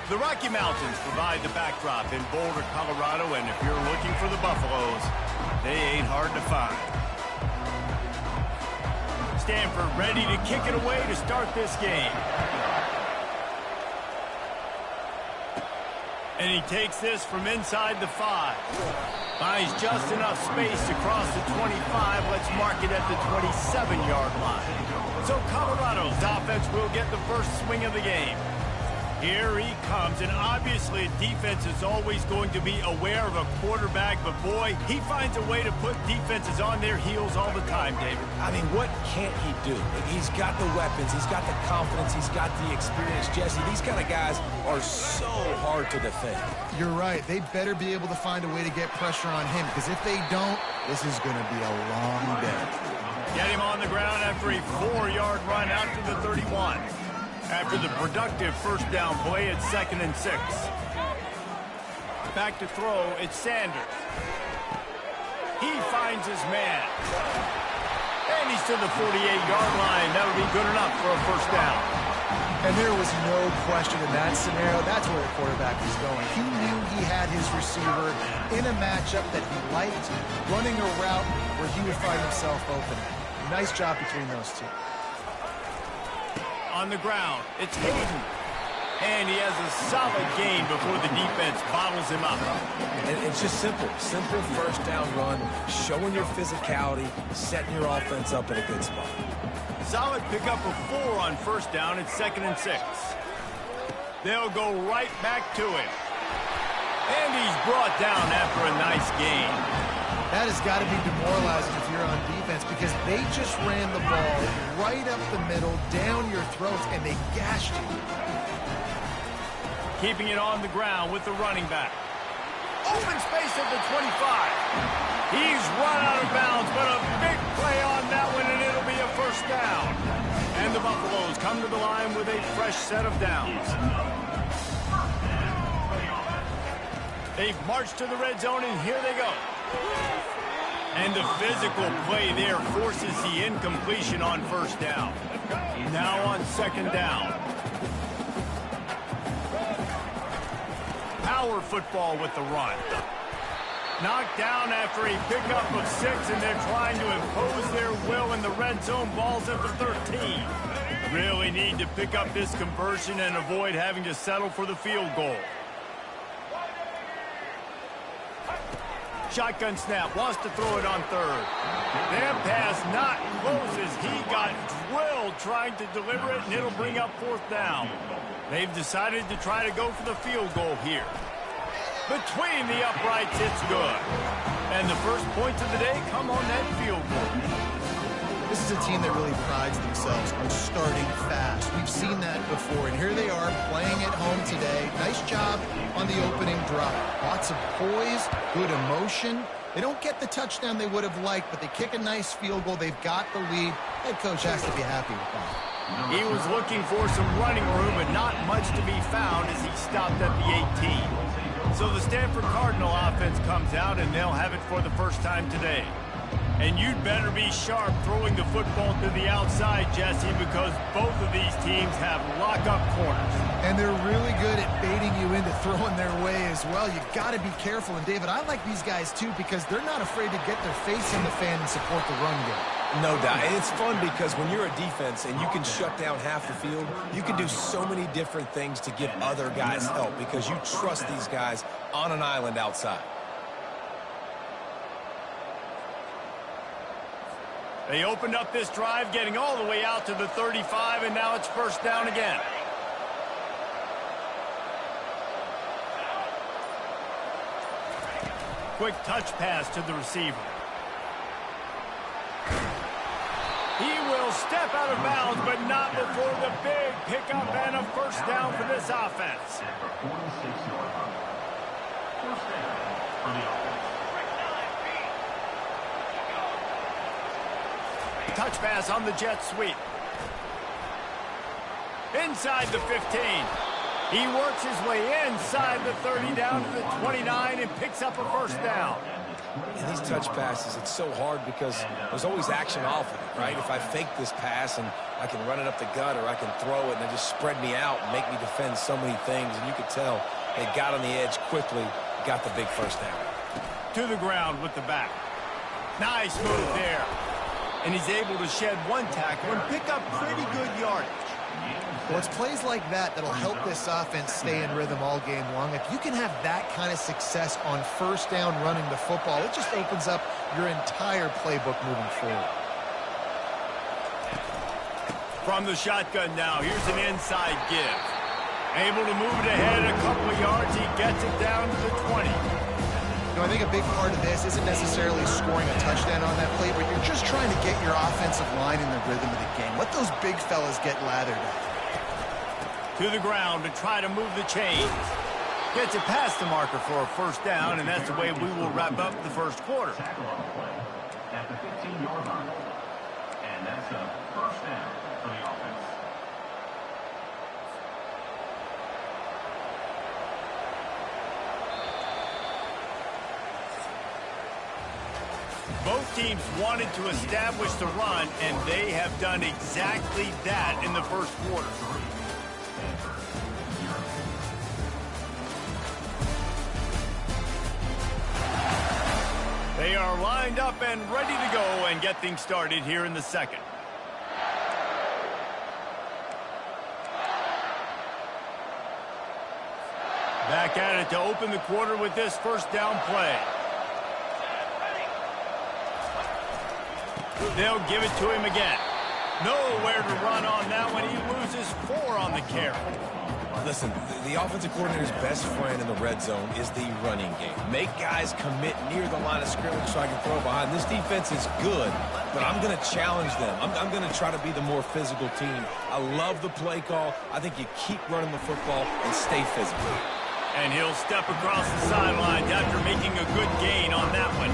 The Rocky Mountains provide the backdrop in Boulder, Colorado, and if you're looking for the Buffaloes, they ain't hard to find. Stanford ready to kick it away to start this game. And he takes this from inside the 5. Finds just enough space to cross the 25. Let's mark it at the 27-yard line. So Colorado's offense will get the first swing of the game. Here he comes, and obviously defense is always going to be aware of a quarterback, but boy, he finds a way to put defenses on their heels all the time, David. I mean, what can't he do? He's got the weapons, he's got the confidence, he's got the experience. Jesse, these kind of guys are so hard to defend. You're right. They better be able to find a way to get pressure on him, because if they don't, this is going to be a long day. Get him on the ground after a 4-yard run out to the 31. After the productive first down play, it's 2nd and 6. Back to throw, it's Sanders. He finds his man. And he's to the 48-yard line. That would be good enough for a first down. And there was no question in that scenario. That's where the quarterback was going. He knew he had his receiver in a matchup that he liked, running a route where he would find himself open. Nice job between those two. On the ground, it's Hayden. And he has a solid gain before the defense bottles him up. And it's just simple first down run, showing your physicality, setting your offense up in a good spot. Solid pickup of 4 on first down. It's 2nd and 6. They'll go right back to him. And he's brought down after a nice gain. That has got to be demoralizing if you're on defense, because they just ran the ball right up the middle, down your throats, and they gashed you. Keeping it on the ground with the running back. Open space at the 25. He's run out of bounds, but a big play on that one, and it'll be a first down. And the Buffaloes come to the line with a fresh set of downs. They've marched to the red zone, and here they go. And the physical play there forces the incompletion on first down. Now on 2nd down. Power football with the run. Knocked down after a pickup of 6, and they're trying to impose their will in the red zone. Ball's at the 13. Really need to pick up this conversion and avoid having to settle for the field goal. Shotgun snap, wants to throw it on 3rd. That pass not close as he got drilled trying to deliver it, and it'll bring up 4th down. They've decided to try to go for the field goal here. Between the uprights, it's good. And the first points of the day come on that field goal. This is a team that really prides themselves on starting fast. We've seen that before, and here they are playing at home today. Nice job on the opening drive. Lots of poise, good emotion. They don't get the touchdown they would have liked, but they kick a nice field goal. They've got the lead. Head coach has to be happy with that. He was looking for some running room, but not much to be found as he stopped at the 18. So the Stanford Cardinal offense comes out, and they'll have it for the first time today. And you'd better be sharp throwing the football to the outside, Jesse, because both of these teams have lock-up corners. And they're really good at baiting you into throwing their way as well. You've got to be careful. And, David, I like these guys, too, because they're not afraid to get their face in the fan and support the run game. No doubt. And it's fun because when you're a defense and you can shut down half the field, you can do so many different things to give other guys help because you trust these guys on an island outside. They opened up this drive, getting all the way out to the 35, and now it's first down again. Quick touch pass to the receiver. He will step out of bounds, but not before the big pickup and a first down for this offense. Touch pass on the jet sweep. Inside the 15. He works his way inside the 30 down to the 29 and picks up a first down. And these touch passes, it's so hard because there's always action off of it, right? If I fake this pass and I can run it up the gut or I can throw it and they just spread me out and make me defend so many things. And you could tell they got on the edge quickly, got the big first down. To the ground with the back. Nice move there. And he's able to shed one tackle and pick up pretty good yardage. Well, it's plays like that that'll help this offense stay in rhythm all game long. If you can have that kind of success on first down running the football, it just opens up your entire playbook moving forward. From the shotgun now, here's an inside give. Able to move it ahead a couple of yards. He gets it down to the 20. You know, I think a big part of this isn't necessarily scoring a touchdown on that play, but you're just trying to get your offensive line in the rhythm of the game. Let those big fellas get lathered up. To the ground to try to move the chains. Gets it past the marker for a first down, and that's the way we will wrap up the first quarter. At the 15-yard line. And that's a first down for the offense. Both teams wanted to establish the run, and they have done exactly that in the first quarter. They are lined up and ready to go and get things started here in the second. Back at it to open the quarter with this first down play. They'll give it to him again. Nowhere to run on that one. He loses 4 on the carry. Listen, the offensive coordinator's best friend in the red zone is the running game. Make guys commit near the line of scrimmage so I can throw behind. This defense is good, but I'm going to challenge them. I'm going to try to be the more physical team. I love the play call. I think you keep running the football and stay physical. And he'll step across the sidelines after making a good gain on that one.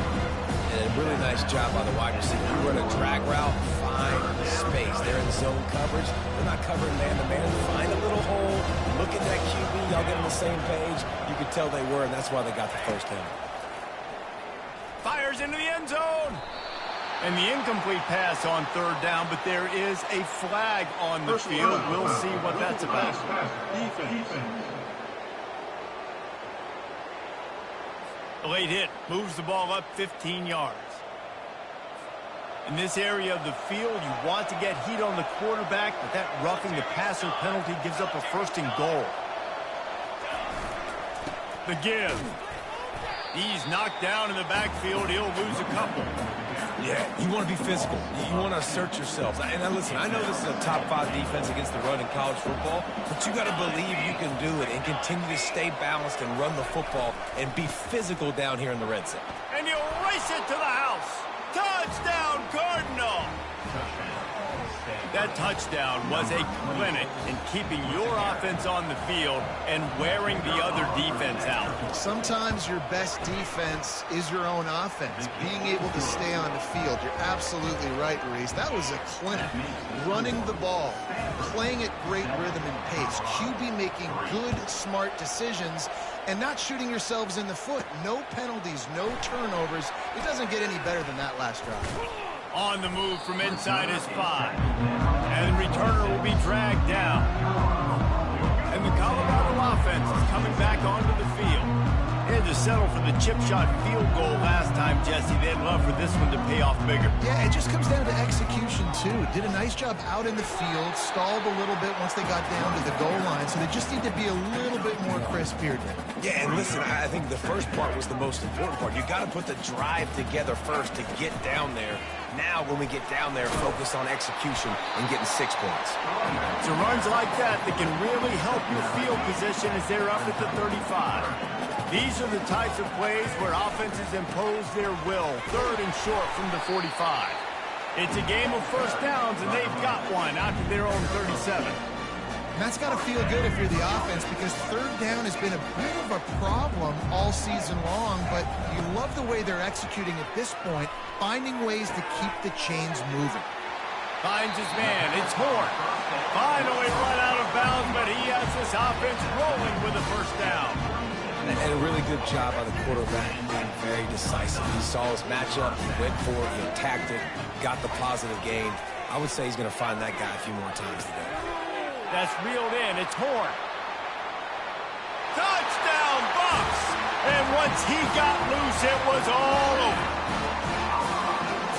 And a really nice job by the wide receiver. You run a drag route, find space. They're in zone coverage. They're not covering man-to-man. Find a little hole. Look at that QB. Y'all get on the same page. You could tell they were, and that's why they got the first down. Fires into the end zone. And the incomplete pass on third down, but there is a flag on the field. We'll see what that's about. A late hit moves the ball up 15 yards. In this area of the field, you want to get heat on the quarterback, but that roughing the passer penalty gives up a first and goal. The give. He's knocked down in the backfield. He'll lose a couple. Yeah, you want to be physical. You want to assert yourselves. And listen, I know this is a top-5 defense against the run in college football, but you got to believe you can do it and continue to stay balanced and run the football and be physical down here in the red zone. And he'll race it to the house. Touchdown, Cardinal! That touchdown was a clinic in keeping your offense on the field and wearing the other defense out. Sometimes your best defense is your own offense, being able to stay on the field. You're absolutely right, Reese. That was a clinic. Running the ball, playing at great rhythm and pace, QB making good, smart decisions, and not shooting yourselves in the foot. No penalties, no turnovers. It doesn't get any better than that last drive. On the move from inside his 5. And the returner will be dragged down. And the Colorado offense is coming back onto the field. They had to settle for the chip shot field goal last time, Jesse. They'd love for this one to pay off bigger. Yeah, it just comes down to execution, too. Did a nice job out in the field, stalled a little bit once they got down to the goal line, so they just need to be a little bit more crisp here, Jim. Yeah, and listen, I think the first part was the most important part. You got to put the drive together first to get down there. Now, when we get down there, focus on execution and getting 6 points. So runs like that can really help your field position as they're up at the 35. These are the types of plays where offenses impose their will. 3rd and short from the 45. It's a game of first downs, and they've got one out to their own 37. And that's got to feel good if you're the offense, because 3rd down has been a bit of a problem all season long, but you love the way they're executing at this point, finding ways to keep the chains moving. Finds his man. It's Horn. Finally run out of bounds, but he has this offense rolling with a first down. And a really good job by the quarterback being very decisive. He saw his matchup, he went for it, he attacked it, got the positive gain. I would say he's going to find that guy a few more times today. That's reeled in. It's Horn. Touchdown, Bucks! And once he got loose, it was all over.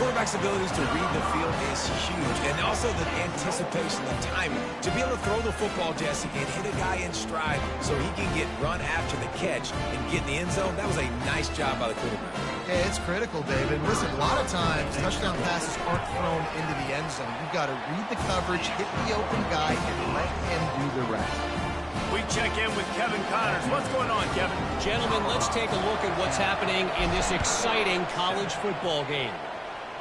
Quarterback's abilities to read the field is huge, and also the anticipation, the timing. To be able to throw the football, Jesse, and hit a guy in stride so he can get run after the catch and get in the end zone, that was a nice job by the quarterback. Yeah, it's critical, David. Listen, a lot of times touchdown passes aren't thrown into the end zone. You've got to read the coverage, hit the open guy, and let him do the rest. We check in with Kevin Connors. What's going on, Kevin? Gentlemen, let's take a look at what's happening in this exciting college football game.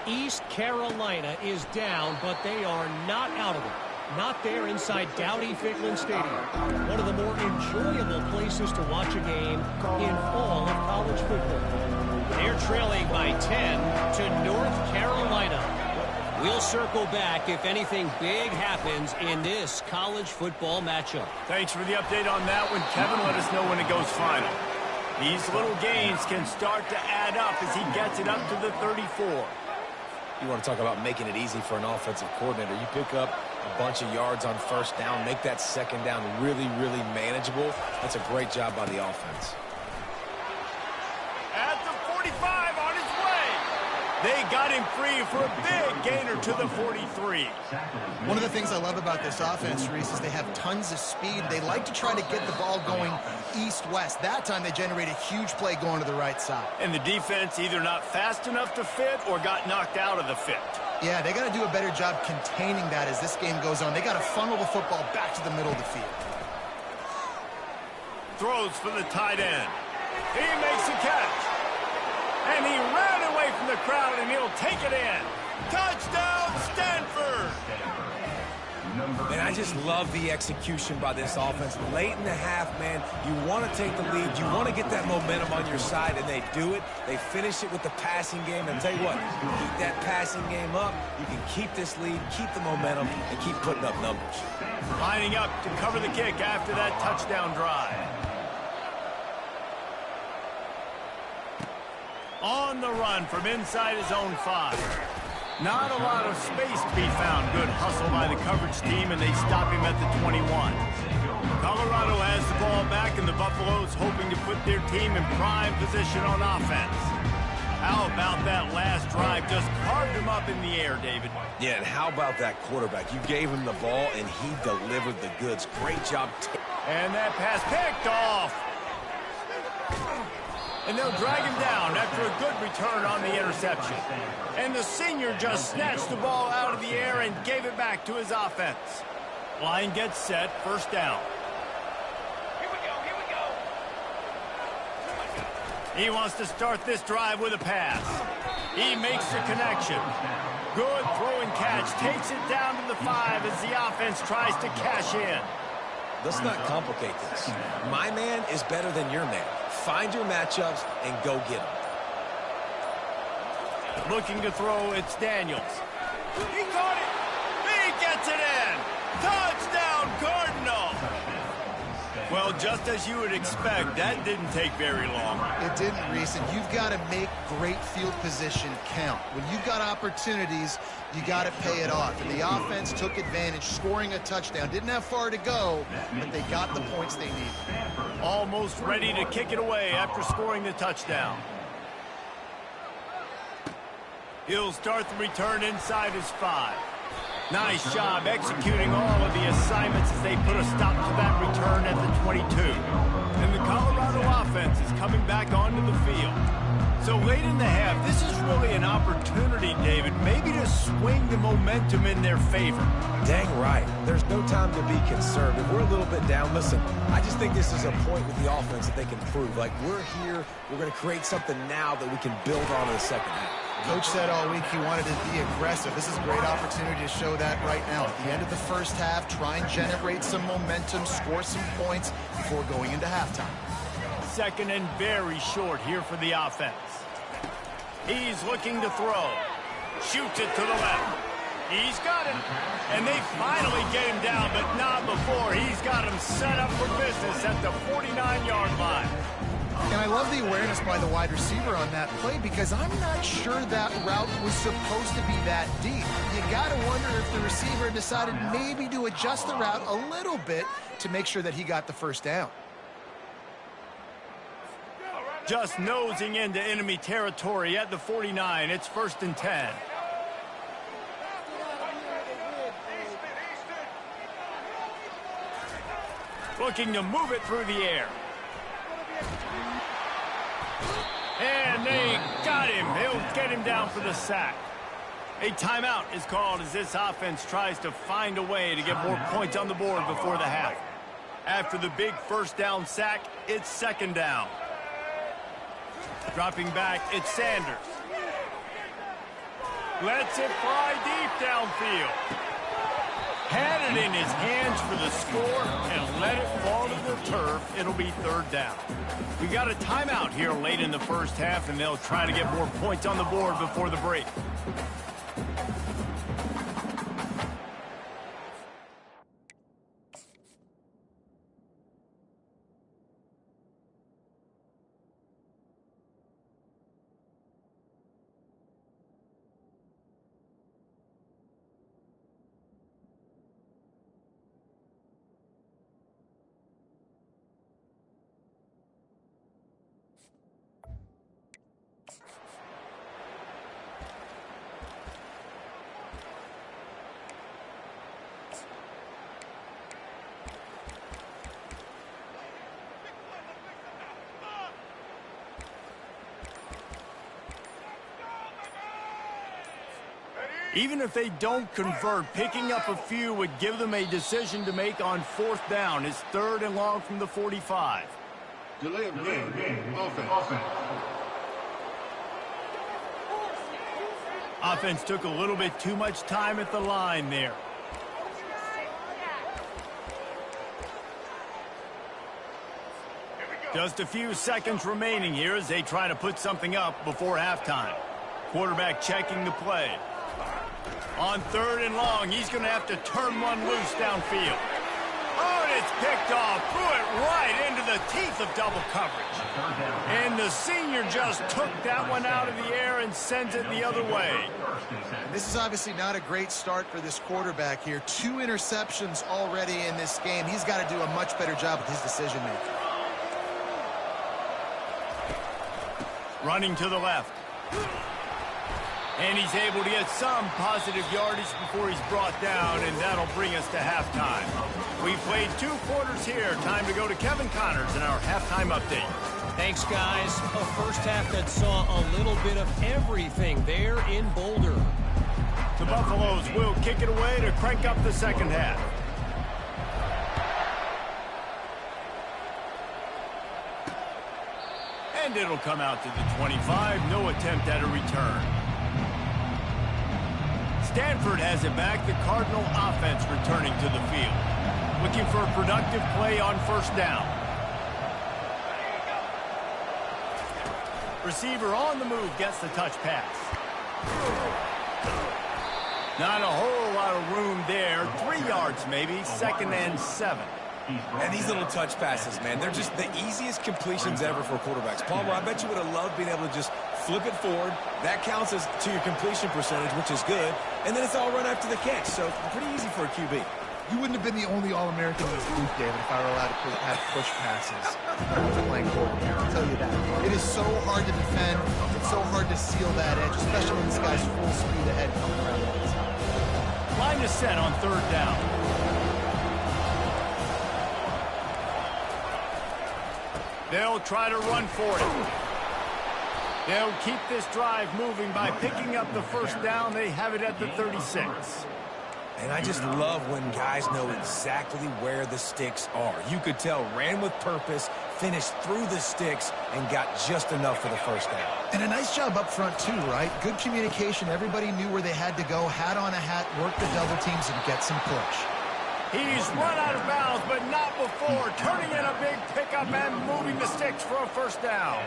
East Carolina is down, but they are not out of it. Not there inside Dowdy-Ficklen Stadium. One of the more enjoyable places to watch a game in all of college football. They're trailing by 10 to North Carolina. We'll circle back if anything big happens in this college football matchup. Thanks for the update on that one, Kevin. Let us know when it goes final. These little gains can start to add up as he gets it up to the 34. You want to talk about making it easy for an offensive coordinator. You pick up a bunch of yards on first down, make that second down really, really manageable. That's a great job by the offense. At the 45 on his way. They got him free for a big gainer to the 43. One of the things I love about this offense, Reese, is they have tons of speed. They like to try to get the ball going east-west. That time they generate a huge play going to the right side. And the defense either not fast enough to fit or got knocked out of the fit. Yeah, they got to do a better job containing that as this game goes on. They got to funnel the football back to the middle of the field. Throws for the tight end. He makes a catch. And he ran away from the crowd, and he'll take it in. Touchdown, Stanford! And I just love the execution by this offense. Late in the half, man, you want to take the lead. You want to get that momentum on your side, and they do it. They finish it with the passing game. And I'll tell you what, keep that passing game up. You can keep this lead, keep the momentum, and keep putting up numbers. Lining up to cover the kick after that touchdown drive. On the run from inside his own 5. Not a lot of space to be found. Good hustle by the coverage team, and they stop him at the 21. Colorado has the ball back, and the Buffaloes hoping to put their team in prime position on offense. How about that last drive? Just carved him up in the air, David. Yeah, and how about that quarterback? You gave him the ball, and he delivered the goods. Great job. And that pass picked off. And they'll drag him down after a good return on the interception. And the senior just snatched the ball out of the air and gave it back to his offense. Line gets set, first down. Here we go. He wants to start this drive with a pass. He makes the connection. Good throw and catch. Takes it down to the 5 as the offense tries to cash in. Let's not complicate this. My man is better than your man. Find your matchups and go get them. Looking to throw, it's Daniels. He caught it. He gets it in. Touchdown, Cardinal. Well, just as you would expect, that didn't take very long. It didn't, Reese, and you've got to make great field position count. When you've got opportunities, you got to pay it off. And the offense took advantage, scoring a touchdown. Didn't have far to go, but they got the points they needed. Almost ready to kick it away after scoring the touchdown. He'll start the return inside his 5. Nice job executing all of the assignments as they put a stop to that return at the 22. And the Colorado offense is coming back onto the field. So late in the half, this is really an opportunity, David, maybe to swing the momentum in their favor. Dang right. There's no time to be concerned. If we're a little bit down, listen, I just think this is a point with the offense that they can prove. Like, we're here, we're going to create something now that we can build on in the second half. Coach said all week he wanted to be aggressive. This is a great opportunity to show that right now. At the end of the first half, try and generate some momentum, score some points before going into halftime. Second and very short here for the offense. He's looking to throw. Shoots it to the left. He's got it. And they finally get him down, but not before. He's got him set up for business at the 49-yard line. And I love the awareness by the wide receiver on that play because I'm not sure that route was supposed to be that deep. You got to wonder if the receiver decided maybe to adjust the route a little bit to make sure that he got the first down. Just nosing into enemy territory at the 49. It's 1st and 10. Looking to move it through the air. And they got him. He'll get him down for the sack. A timeout is called as this offense tries to find a way to get more points on the board before the half. After the big first down sack, it's 2nd down. Dropping back, it's Sanders. Lets it fly deep downfield. Had it in his hands for the score and let it fall to the turf. It'll be 3rd down. We got a timeout here late in the first half, and they'll try to get more points on the board before the break. Even if they don't convert, picking up a few would give them a decision to make on 4th down. It's 3rd and long from the 45. Delay of game. Offense. Offense took a little bit too much time at the line there. Just a few seconds remaining here as they try to put something up before halftime. Quarterback checking the play. On 3rd and long, he's going to have to turn one loose downfield. Oh, and it's picked off. Threw it right into the teeth of double coverage. And the senior just took that one out of the air and sends it the other way. This is obviously not a great start for this quarterback here. 2 interceptions already in this game. He's got to do a much better job with his decision-making. Running to the left. And he's able to get some positive yardage before he's brought down, and that'll bring us to halftime. We played 2 quarters here. Time to go to Kevin Connors in our halftime update. Thanks, guys. A first half that saw a little bit of everything there in Boulder. The Buffaloes will kick it away to crank up the second half. And it'll come out to the 25. No attempt at a return. Stanford has it back. The Cardinal offense returning to the field. Looking for a productive play on 1st down. Receiver on the move gets the touch pass. Not a whole lot of room there. 3 yards maybe. 2nd and 7. And these little touch passes, man, they're just the easiest completions ever for quarterbacks. Palmer, I bet you would have loved being able to just flip it forward. That counts as to your completion percentage, which is good. And then it's all run after the catch, so pretty easy for a QB. You wouldn't have been the only All-American in this booth, David, if I were allowed to have push passes playing quarterback. I'll tell you that. It is so hard to defend. It's so hard to seal that edge, especially when this guy's full speed ahead coming around the outside. Line is set on 3rd down. They'll try to run for it. They'll keep this drive moving by picking up the 1st down. They have it at the 36. And I just love when guys know exactly where the sticks are. You could tell ran with purpose, finished through the sticks, and got just enough for the 1st down. And a nice job up front, too, right? Good communication. Everybody knew where they had to go. Hat on a hat, work the double teams, and get some push. He's run out of bounds, but not before. Turning in a big pickup up and moving the sticks for a first down.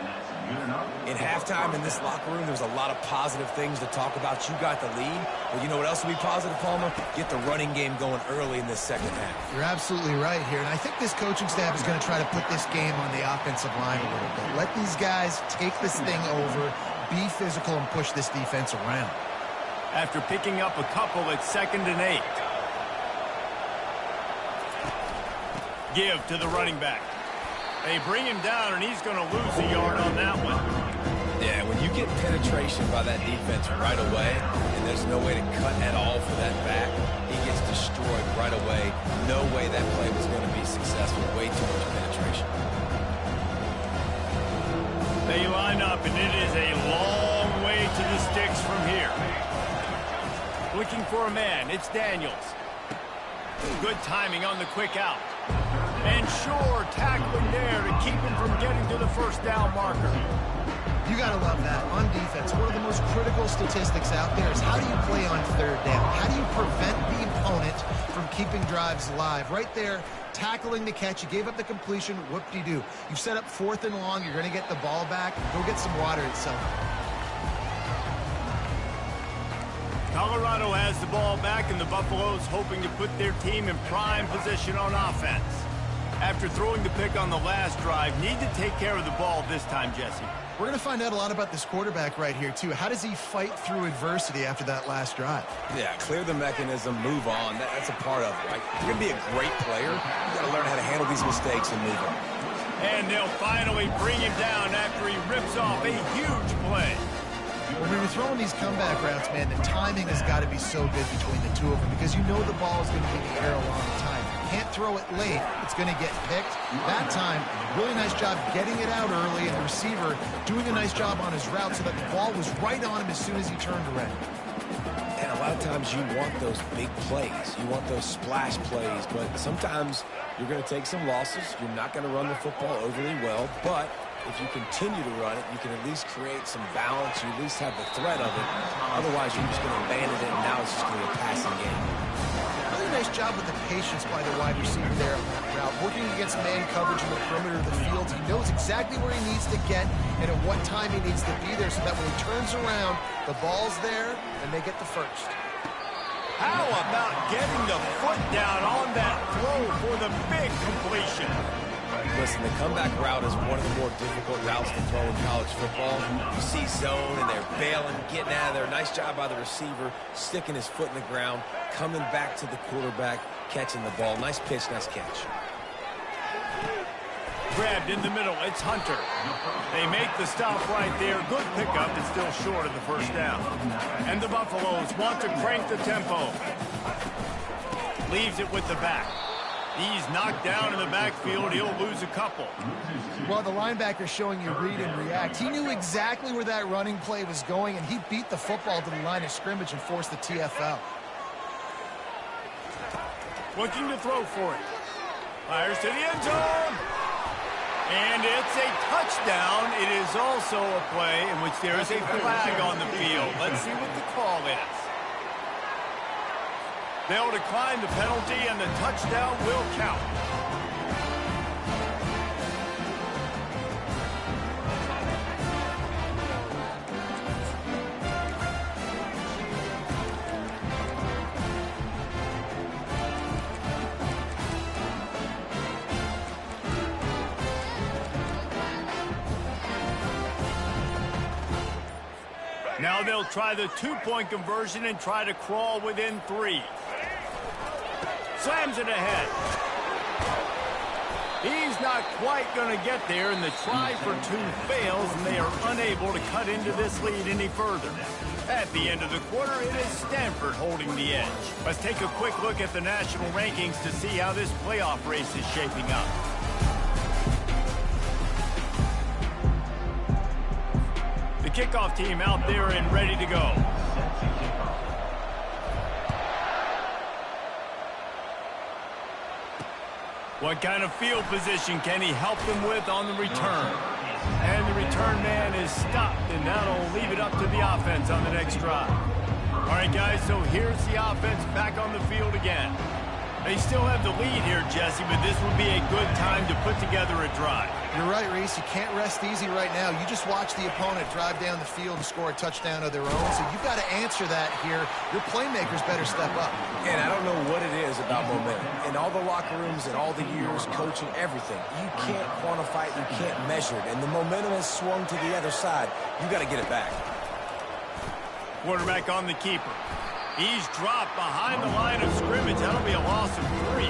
In halftime in this locker room, there's a lot of positive things to talk about. You got the lead. Well, you know what else will be positive, Palmer? Get the running game going early in this second half. You're absolutely right here, and I think this coaching staff is going to try to put this game on the offensive line a little bit. Let these guys take this thing over, be physical, and push this defense around. After picking up a couple at 2nd and 8. Give to the running back. They bring him down, and he's going to lose a yard on that one. Yeah, when you get penetration by that defense right away, and there's no way to cut at all for that back, he gets destroyed right away. No way that play was going to be successful. Way too much penetration. They line up, and it is a long way to the sticks from here. Looking for a man, it's Daniels. Good timing on the quick out. And sure, tackling there to keep him from getting to the first down marker. You got to love that. On defense, one of the most critical statistics out there is how do you play on 3rd down? How do you prevent the opponent from keeping drives alive? Right there, tackling the catch. You gave up the completion. Whoop-de-doo. You've set up 4th and long. You're going to get the ball back. Go get some water itself. Colorado has the ball back, and the Buffaloes hoping to put their team in prime position on offense. After throwing the pick on the last drive, need to take care of the ball this time, Jesse. We're going to find out a lot about this quarterback right here, too. How does he fight through adversity after that last drive? Yeah, clear the mechanism, move on. That's a part of it, right? If you're going to be a great player, you got to learn how to handle these mistakes and move on. And they'll finally bring him down after he rips off a huge play. When we were throwing these comeback routes, man, the timing has got to be so good between the two of them because you know the ball is going to be in the air a long time. You can't throw it late. It's going to get picked. That time, really nice job getting it out early, and the receiver doing a nice job on his route so that the ball was right on him as soon as he turned around. And a lot of times you want those big plays. You want those splash plays, but sometimes you're going to take some losses. You're not going to run the football overly well, but if you continue to run it, you can at least create some balance. You at least have the threat of it. Otherwise, you're just going to abandon it, and now it's just going to be a passing game. Really nice job with the patience by the wide receiver there on that route. Working against man coverage in the perimeter of the field. He knows exactly where he needs to get and at what time he needs to be there so that when he turns around, the ball's there, and they get the first. How about getting the foot down on that throw for the big completion? Listen, the comeback route is one of the more difficult routes to throw in college football. You see zone, and they're bailing, getting out of there. Nice job by the receiver, sticking his foot in the ground, coming back to the quarterback, catching the ball. Nice pitch, nice catch. Grabbed in the middle, it's Hunter. They make the stop right there. Good pickup, it's still short of the first down. And the Buffaloes want to crank the tempo. Leaves it with the back. He's knocked down in the backfield. He'll lose a couple. Well, the linebacker's showing you read and react. He knew exactly where that running play was going, and he beat the football to the line of scrimmage and forced the TFL. Looking to throw for it. Fires to the end zone. And it's a touchdown. It is also a play in which there is a flag on the field. Let's see what the call is. They'll decline the penalty, and the touchdown will count. Now they'll try the two-point conversion and try to crawl within 3. Slams it ahead. He's not quite going to get there, and the try for 2 fails, and they are unable to cut into this lead any further. At the end of the quarter, it is Stanford holding the edge. Let's take a quick look at the national rankings to see how this playoff race is shaping up. The kickoff team out there and ready to go. What kind of field position can he help them with on the return? And the return man is stopped, and that'll leave it up to the offense on the next drive. All right, guys, so here's the offense back on the field again. They still have the lead here, Jesse, but this would be a good time to put together a drive. You're right, Reese. You can't rest easy right now. You just watch the opponent drive down the field and score a touchdown of their own, so you've got to answer that here. Your playmakers better step up. And I don't know what it is about momentum. In all the locker rooms and all the years, coaching, everything, you can't quantify it, you can't measure it. And the momentum has swung to the other side. You got to get it back. Quarterback on the keeper. He's dropped behind the line of scrimmage. That'll be a loss of 3.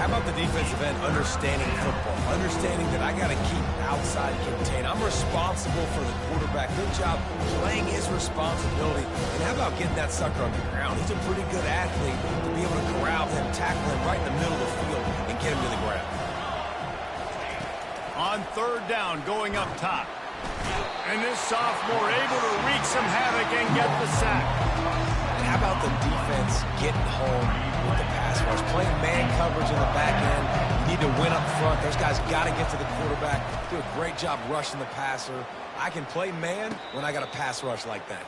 How about the defensive end understanding football, understanding that I got to keep outside contained. I'm responsible for the quarterback. Good job playing his responsibility. And how about getting that sucker on the ground? He's a pretty good athlete to be able to corral him, tackle him right in the middle of the field, and get him to the ground. On 3rd down, going up top. And this sophomore able to wreak some havoc and get the sack. How about the defense getting home with the pass rush? Playing man coverage in the back end. You need to win up front. Those guys got to get to the quarterback. Do a great job rushing the passer. I can play man when I got a pass rush like that.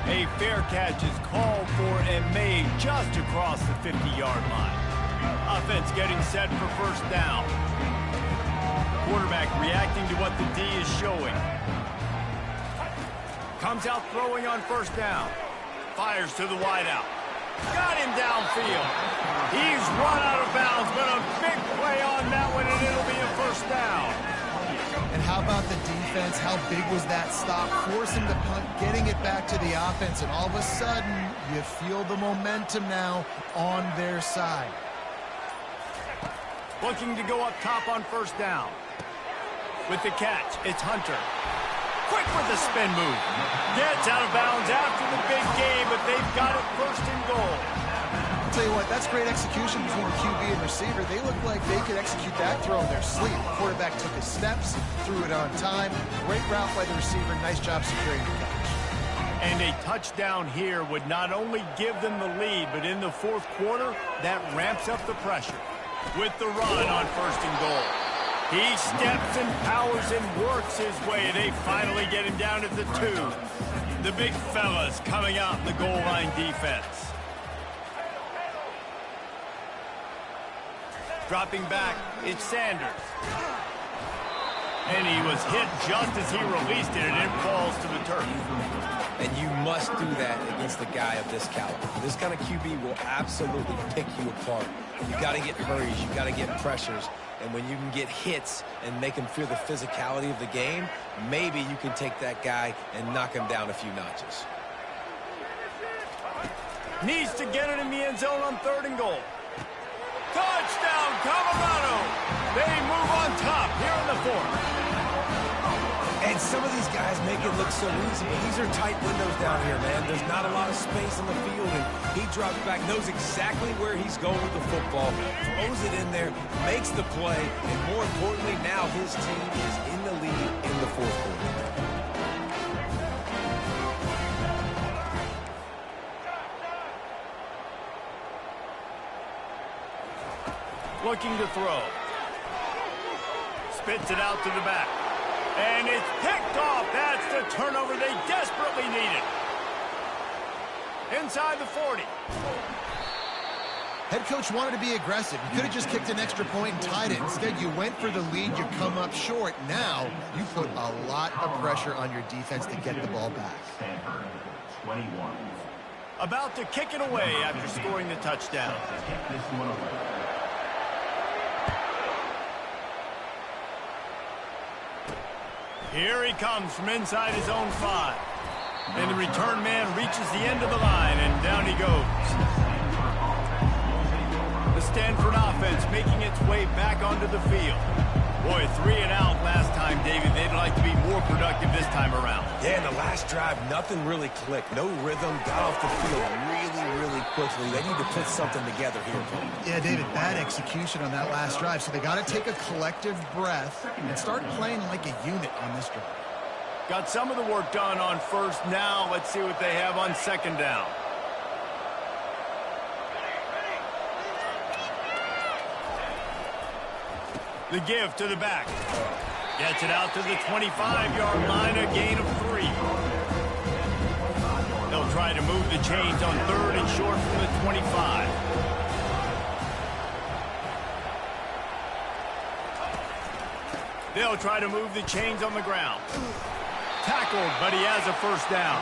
A fair catch is called for and made just across the 50-yard line. Offense getting set for 1st down. Quarterback reacting to what the D is showing. Comes out throwing on 1st down. Fires to the wideout. Got him downfield. He's run out of bounds, but a big play on that one, and it'll be a 1st down. And how about the defense? How big was that stop? Forcing the punt, getting it back to the offense, and all of a sudden, you feel the momentum now on their side. Looking to go up top on 1st down. With the catch, it's Hunter. Quick with the spin move. Gets out of bounds after the big game, but they've got it 1st and goal. I'll tell you what, that's great execution between the QB and receiver. They look like they could execute that throw in their sleep. The quarterback took his steps, threw it on time. Great route by the receiver. Nice job securing the catch. And a touchdown here would not only give them the lead, but in the 4th quarter, that ramps up the pressure. With the run on 1st and goal. He steps and powers and works his way. They finally get him down at the 2. The big fellas coming out in the goal line defense. Dropping back, it's Sanders. And he was hit just as he released it, and it falls to the turf. And you must do that against a guy of this caliber. This kind of QB will absolutely pick you apart. You got to get hurries, you got to get pressures. And when you can get hits and make him feel the physicality of the game, maybe you can take that guy and knock him down a few notches. Needs to get it in the end zone on 3rd and goal. Touchdown, Colorado! They move on top here in the 4th. And some of these guys make it look so easy, but these are tight windows down here, man. There's not a lot of space on the field, and he drops back, knows exactly where he's going with the football, throws it in there, makes the play, and more importantly, now his team is in the lead in the 4th quarter. Looking to throw. Spits it out to the back. And it's picked off. That's the turnover they desperately needed. Inside the 40. Head coach wanted to be aggressive. You could have just kicked an extra point and tied it. Instead, you went for the lead. You come up short. Now, you put a lot of pressure on your defense to get the ball back. Stanford, 21. About to kick it away after scoring the touchdown. Kick this one away. Here he comes from inside his own 5. And the return man reaches the end of the line, and down he goes. The Stanford offense making its way back onto the field. Boy, 3 and out last time, David. They'd like to be more productive this time around. Yeah, in the last drive, nothing really clicked. No rhythm, got off the field really quickly. They need to put something together here. Yeah, David, bad execution on that last drive. So they got to take a collective breath and start playing like a unit on this drive. Got some of the work done on 1st. Now let's see what they have on 2nd down. The give to the back. Gets it out to the 25-yard line, a gain of 3. They'll try to move the chains on 3rd and short from the 25. They'll try to move the chains on the ground. Tackled, but he has a first down.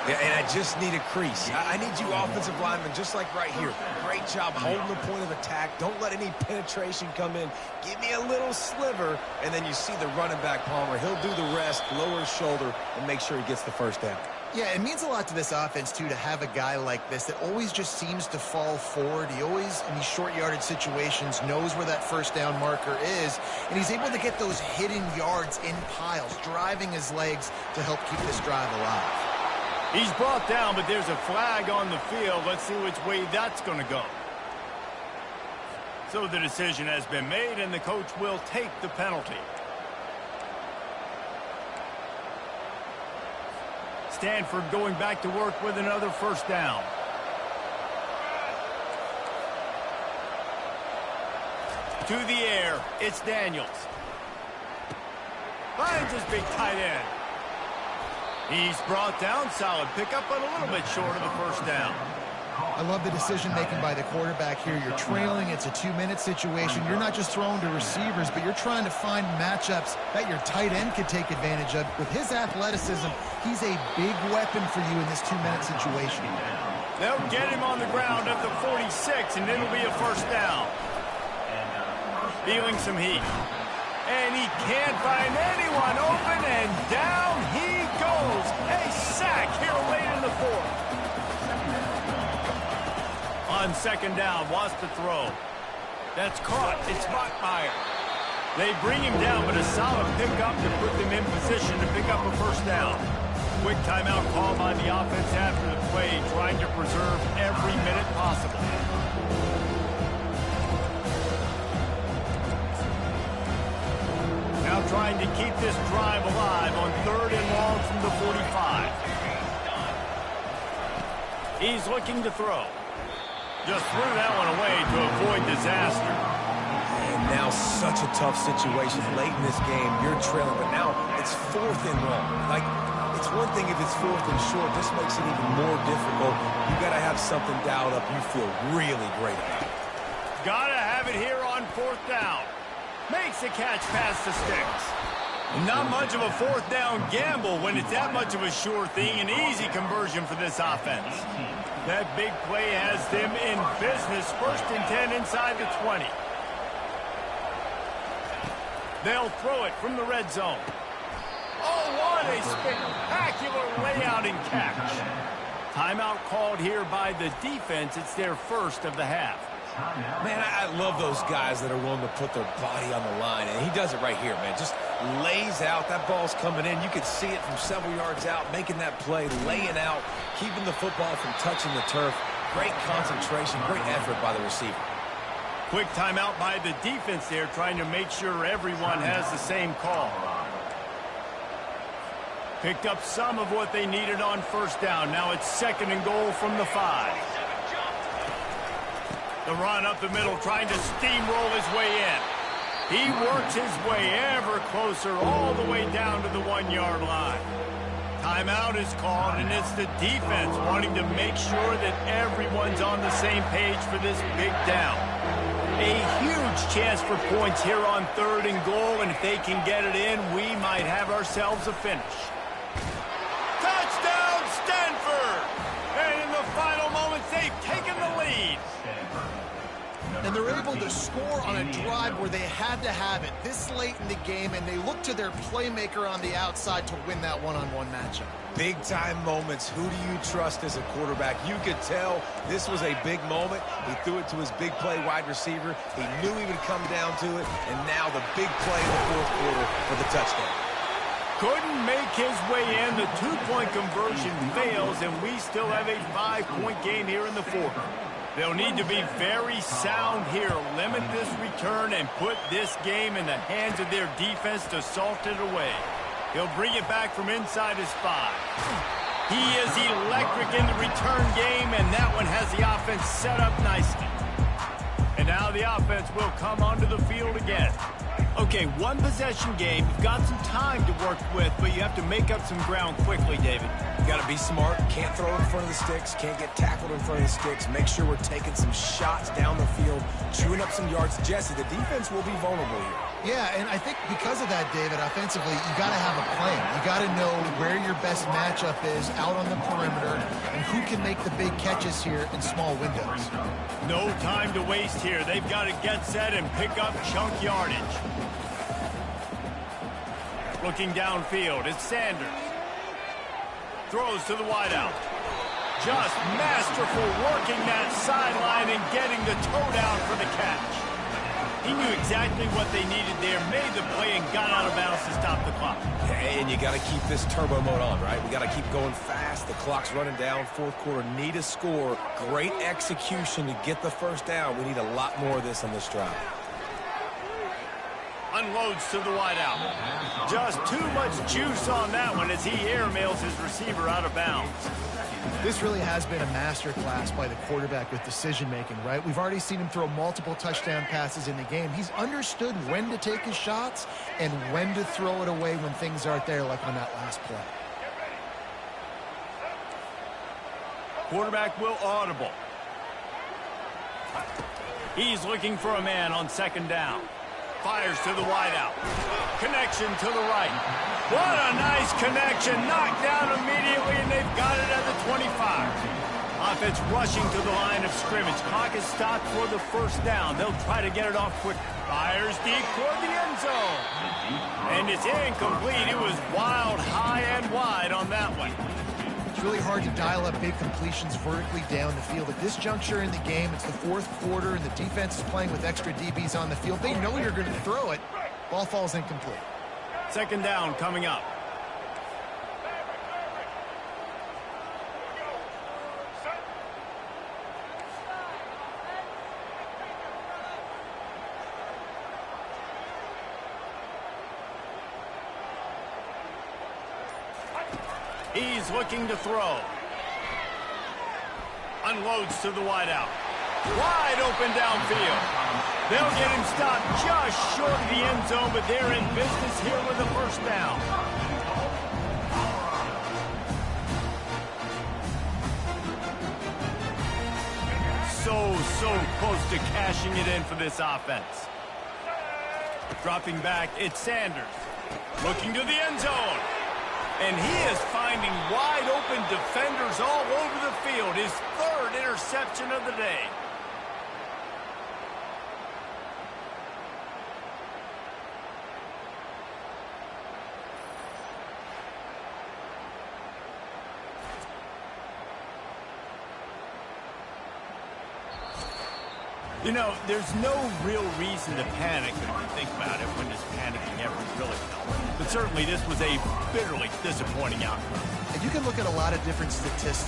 Yeah, and I just need a crease. I need you offensive linemen, just like right here. Great job holding the point of attack. Don't let any penetration come in. Give me a little sliver, and then you see the running back, Palmer. He'll do the rest, lower his shoulder, and make sure he gets the first down. Yeah, it means a lot to this offense, too, to have a guy like this that always just seems to fall forward. He always, in these short yardage situations, knows where that first down marker is, and he's able to get those hidden yards in piles, driving his legs to help keep this drive alive. He's brought down, but there's a flag on the field. Let's see which way that's going to go. So the decision has been made, and the coach will take the penalty. Stanford going back to work with another first down. To the air, it's Daniels. Finds his big tight end. He's brought down, solid pickup, but a little bit short of the first down. I love the decision-making by the quarterback here. You're trailing. It's a 2-minute situation. You're not just throwing to receivers, but you're trying to find matchups that your tight end could take advantage of. With his athleticism, he's a big weapon for you in this 2-minute situation. They'll get him on the ground at the 46, and it'll be a first down. Feeling some heat. And he can't find anyone open, and down he goes. A sack here late in the fourth. On second down, wants to throw. That's caught. It's Bachmeier. They bring him down, but a solid pickup to put them in position to pick up a first down. Quick timeout call by the offense after the play, trying to preserve every minute possible. Now trying to keep this drive alive on 3rd and long from the 45. He's looking to throw. Just threw that one away to avoid disaster. And now such a tough situation late in this game. You're trailing, but now it's 4th and long. Like, it's one thing if it's 4th and short. This makes it even more difficult. You got to have something dialed up you feel really great about. Got to have it here on 4th down. Makes the catch past the sticks. Not much of a 4th down gamble when it's that much of a sure thing. An easy conversion for this offense. That big play has them in business. 1st and 10 inside the 20. They'll throw it from the red zone. Oh, what a spectacular layout and catch. Timeout called here by the defense. It's their first of the half. Man, I love those guys that are willing to put their body on the line, and he does it right here, man. Just lays out. That ball's coming in. You can see it from several yards out, making that play, laying out, keeping the football from touching the turf. Great concentration, great effort by the receiver. Quick timeout by the defense there, trying to make sure everyone has the same call. Picked up some of what they needed on first down. Now it's 2nd and goal from the 5. The run up the middle, trying to steamroll his way in. He works his way ever closer, all the way down to the 1-yard line. Timeout is called, and it's the defense wanting to make sure that everyone's on the same page for this big down. A huge chance for points here on 3rd and goal, and if they can get it in, we might have ourselves a finish. Touchdown, Stanford! And in the final moments, they've taken the lead. And they're able to score on a drive where they had to have it this late in the game, and they look to their playmaker on the outside to win that one-on-one matchup. Big-time moments. Who do you trust as a quarterback? You could tell this was a big moment. He threw it to his big play wide receiver. He knew he would come down to it, and now the big play in the 4th quarter for the touchdown. Couldn't make his way in. The 2-point conversion fails, and we still have a 5-point game here in the 4th. They'll need to be very sound here, limit this return, and put this game in the hands of their defense to salt it away. He'll bring it back from inside his 5. He is electric in the return game, and that one has the offense set up nicely. And now the offense will come onto the field again. Okay, one possession game. You've got some time to work with, but you have to make up some ground quickly, David. You got to be smart. Can't throw in front of the sticks. Can't get tackled in front of the sticks. Make sure we're taking some shots down the field, chewing up some yards. Jesse, the defense will be vulnerable here. Yeah, and I think because of that, David, offensively, you got to have a plan. You got to know where your best matchup is out on the perimeter and who can make the big catches here in small windows. No time to waste here. They've got to get set and pick up chunk yardage. Looking downfield, it's Sanders. Throws to the wideout. Just masterful working that sideline and getting the toe down for the catch. He knew exactly what they needed there, made the play, and got out of bounds to stop the clock. Yeah, and you got to keep this turbo mode on, right? We got to keep going fast. The clock's running down. Fourth quarter, need a score. Great execution to get the first down. We need a lot more of this on this drive. Unloads to the wideout. Just too much juice on that one as he airmails his receiver out of bounds. This really has been a masterclass by the quarterback with decision-making, right? We've already seen him throw multiple touchdown passes in the game. He's understood when to take his shots and when to throw it away when things aren't there, like on that last play. Quarterback will audible. He's looking for a man on second down. Fires to the wideout. Connection to the right. What a nice connection. Knocked down immediately, and they've got it at the 25. Offense rushing to the line of scrimmage. Clock is stopped for the first down. They'll try to get it off quick. Fires deep toward the end zone. And it's incomplete. It was wild, high, and wide on that one. It's really hard to dial up big completions vertically down the field. At this juncture in the game, it's the fourth quarter, and the defense is playing with extra DBs on the field. They know you're going to throw it. Ball falls incomplete. Second down coming up. He's looking to throw. Unloads to the wideout. Wide open downfield. They'll get him stopped just short of the end zone, but they're in business here with a first down. So close to cashing it in for this offense. Dropping back, it's Sanders. Looking to the end zone. And he is finding wide open defenders all over the field. His third interception of the day. You know, there's no real reason to panic when you think about it. When does panicking ever really help? But certainly this was a bitterly disappointing outcome. And you can look at a lot of different statistics